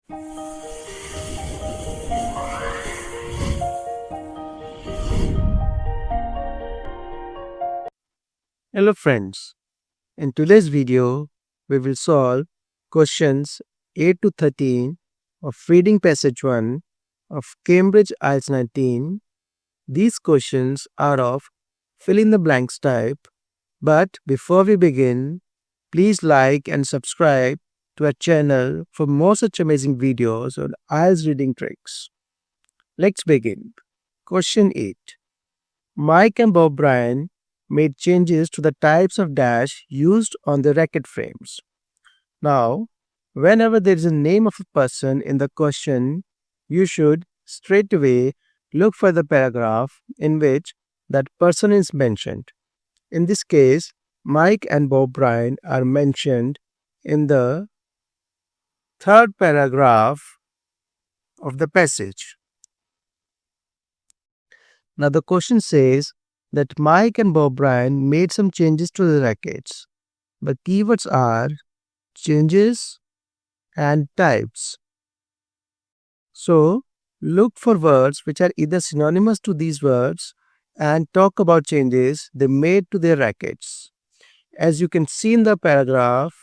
Hello friends, in today's video we will solve questions 8 to 13 of Reading Passage 1 of Cambridge IELTS 19. These questions are of fill in the blanks type, but before we begin, please like and subscribe to our channel for more such amazing videos on IELTS reading tricks. Let's begin. Question 8. Mike and Bob Bryan made changes to the types of dash used on the racket frames. Now, whenever there is a name of a person in the question, you should straight away look for the paragraph in which that person is mentioned. In this case, Mike and Bob Bryan are mentioned in the third paragraph of the passage. Now, the question says that Mike and Bob Bryan made some changes to the rackets. The keywords are changes and types. So, look for words which are either synonymous to these words and talk about changes they made to their rackets. As you can see in the paragraph,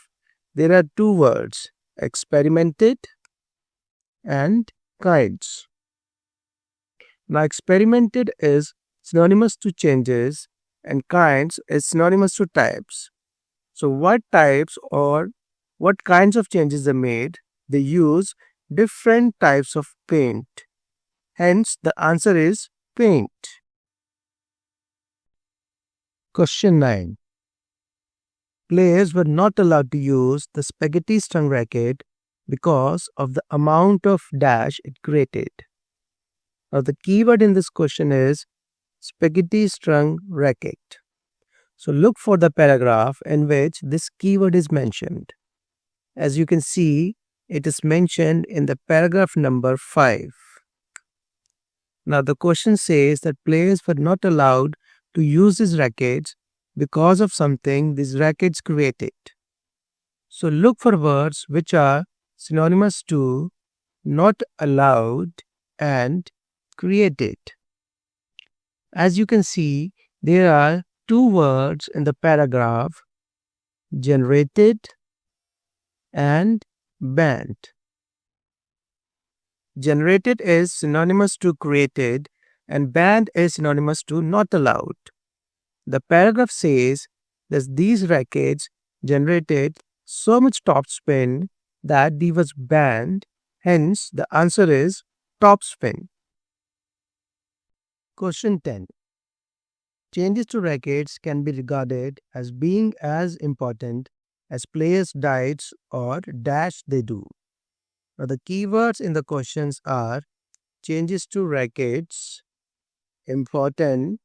there are two words, experimented and kinds. Now, experimented is synonymous to changes and kinds is synonymous to types. So, what types or what kinds of changes they made? They use different types of paint. Hence, the answer is paint. Question 9. Players were not allowed to use the spaghetti strung racket because of the amount of dash it created. Now, the keyword in this question is spaghetti strung racket. So, look for the paragraph in which this keyword is mentioned. As you can see, it is mentioned in the paragraph number 5. Now, the question says that players were not allowed to use these rackets because of something these rackets created. So, look for words which are synonymous to not allowed and created. As you can see, there are two words in the paragraph, generated and banned. Generated is synonymous to created and banned is synonymous to not allowed. The paragraph says that these rackets generated so much topspin that D was banned, hence the answer is topspin. Question 10. Changes to rackets can be regarded as being as important as players' diets or dash they do. Now, the keywords in the questions are changes to rackets, important,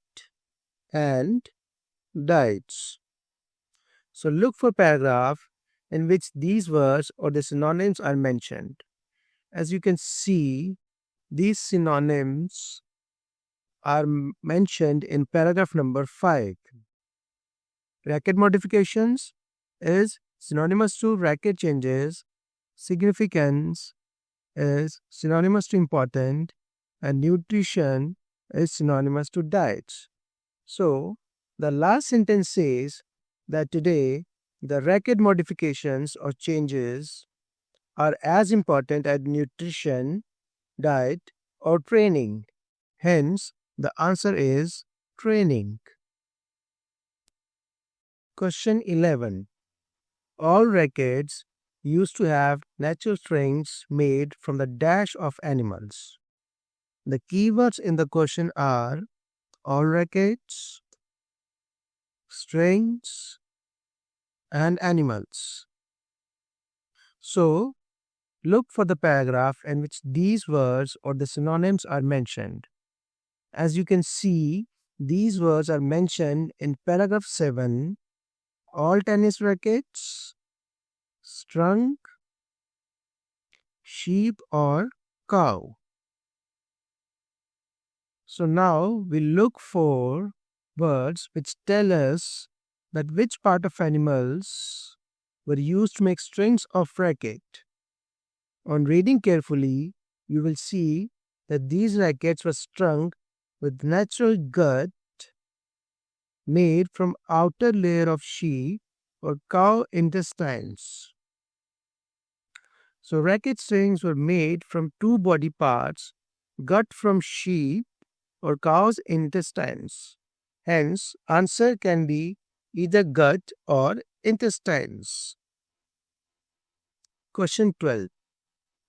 and diets. So, look for paragraph in which these words or the synonyms are mentioned. As you can see, these synonyms are mentioned in paragraph number 5. Racket modifications is synonymous to racket changes, significance is synonymous to important, and nutrition is synonymous to diets. So, the last sentence says that today the racket modifications or changes are as important as nutrition, diet, or training. Hence, the answer is training. Question 11. All rackets used to have natural strings made from the dash of animals. The keywords in the question are all rackets, strings, and animals. So, look for the paragraph in which these words or the synonyms are mentioned. As you can see, these words are mentioned in paragraph 7, all tennis rackets, strung, sheep or cow. So now we look for words which tell us that which part of animals were used to make strings of racket. On reading carefully, you will see that these rackets were strung with natural gut made from outer layer of sheep or cow intestines. So racket strings were made from two body parts, gut from sheep or cow's intestines. Hence, answer can be either gut or intestines. Question 12.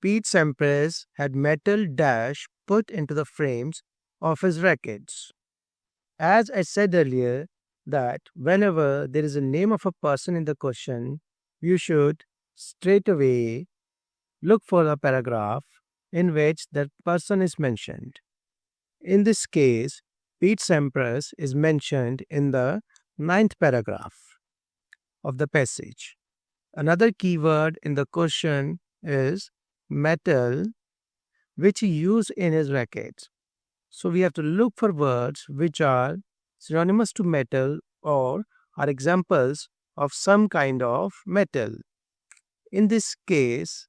Pete Sampras had metal dash put into the frames of his rackets. As I said earlier, that whenever there is a name of a person in the question, you should straight away look for a paragraph in which that person is mentioned. In this case, Pete Sampras is mentioned in the 9th paragraph of the passage. Another keyword in the question is metal, which he used in his rackets. So we have to look for words which are synonymous to metal or are examples of some kind of metal. In this case,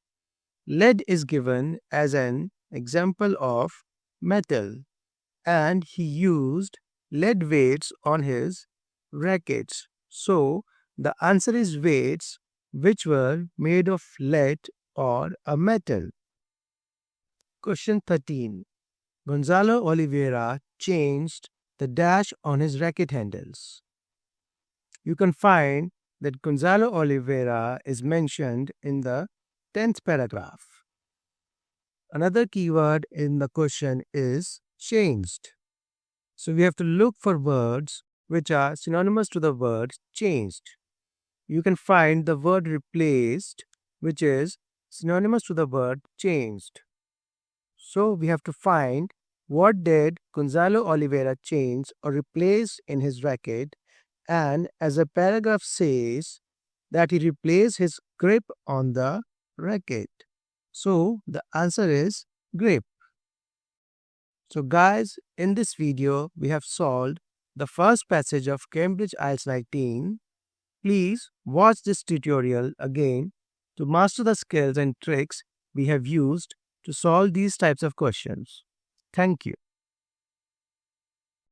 lead is given as an example of metal, and he used lead weights on his rackets. So the answer is weights which were made of lead or a metal. Question 13. Gonzalo Oliveira changed the dash on his racket handles. You can find that Gonzalo Oliveira is mentioned in the 10th paragraph. Another keyword in the question is changed. So we have to look for words which are synonymous to the word changed. You can find the word replaced, which is synonymous to the word changed. So we have to find what did Gonzalo Oliveira change or replace in his racket, and as a paragraph says that he replaced his grip on the racket. So the answer is grip. So guys, in this video we have solved the first passage of Cambridge IELTS 19. Please watch this tutorial again to master the skills and tricks we have used to solve these types of questions. Thank you.